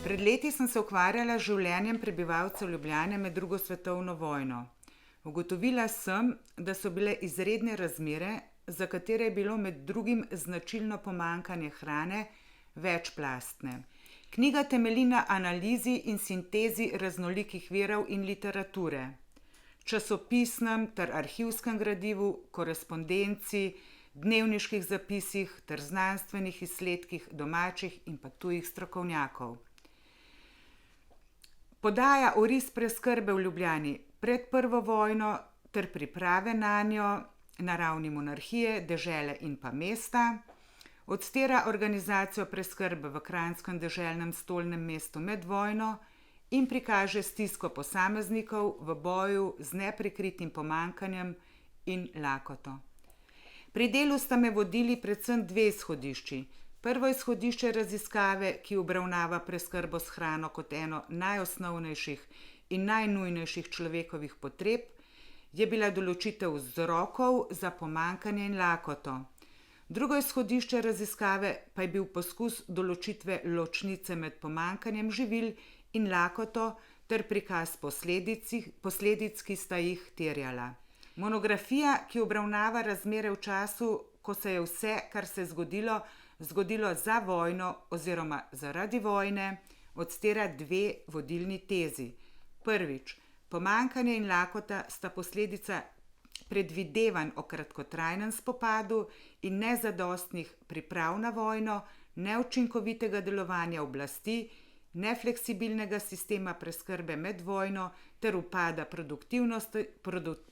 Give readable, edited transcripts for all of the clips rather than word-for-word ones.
Pred leti sem se ukvarjala z življenjem prebivalcev Ljubljane med drugo svetovno vojno. Ugotovila sem, da so bile izredne razmere, za katere je bilo med drugim značilno pomanjkanje hrane, večplastne. Knjiga temelji na analizi in sintezi raznolikih virov in literature, časopisnem ter arhivskem gradivu, korespondenci, dnevniških zapisih ter znanstvenih izsledkih domačih in pa tujih strokovnjakov. Podaja oris preskrbe v Ljubljani pred prvo vojno ter priprave nanjo na ravni monarhije, dežele in pa mesta, odstira organizacijo preskrbe v kranjskem deželnem stolnem mestu med vojno in prikaže stisko posameznikov v boju z neprikritim pomanjkanjem in lakoto. Pri delu sta me vodili predvsem dve izhodišči. Prvo izhodišče raziskave, ki obravnava preskrbo s hrano kot eno najosnovnejših in najnujnejših človekovih potreb, je bila določitev vzrokov za pomanjkanje in lakoto. Drugo izhodišče raziskave pa je bil poskus določitve ločnice med pomanjkanjem živil in lakoto ter prikaz posledic, ki sta jih terjala. Monografija, ki obravnava razmere v času, ko se je vse, kar se je zgodilo za vojno oziroma zaradi vojne, odstira dve vodilni tezi. Prvič, pomanjkanje in lakota sta posledica predvidevanj o kratkotrajnem spopadu in nezadostnih priprav na vojno, neučinkovitega delovanja oblasti, nefleksibilnega sistema preskrbe med vojno ter upada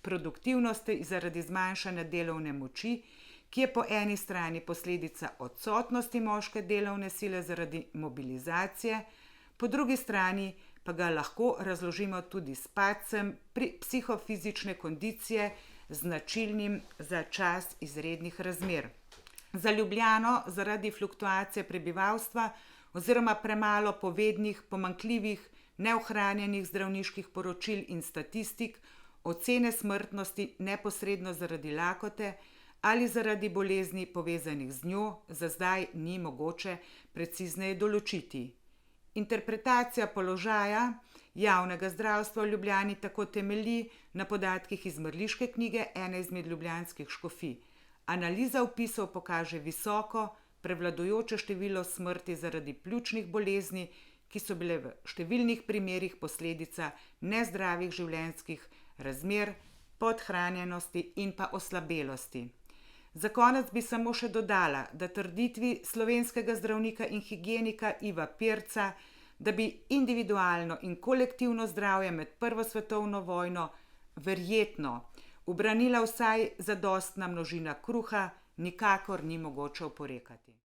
produktivnosti zaradi zmanjšanja delovne moči, ki je po eni strani posledica odsotnosti moške delovne sile zaradi mobilizacije, po drugi strani pa ga lahko razložimo tudi s padcem psihofizične kondicije, značilnim za čas izrednih razmer. Za Ljubljano zaradi fluktuacije prebivalstva oziroma premalo povednih, pomanjkljivih, neohranjenih zdravniških poročil in statistik, ocene smrtnosti neposredno zaradi lakote ali zaradi bolezni povezanih z njo, za zdaj ni mogoče precizneje določiti. Interpretacija položaja javnega zdravstva v Ljubljani tako temelji na podatkih iz mrliške knjige ene izmed ljubljanskih škofij. Analiza vpisov pokaže visoko, prevladujoče število smrti zaradi pljučnih bolezni, ki so bile v številnih primerih posledica nezdravih življenjskih razmer, podhranjenosti in pa oslabelosti. Za konec bi samo še dodala, da trditvi slovenskega zdravnika in higienika Iva Pirca, da bi individualno in kolektivno zdravje med prvo svetovno vojno verjetno ubranila vsaj zadostna množina kruha, nikakor ni mogoče oporekati.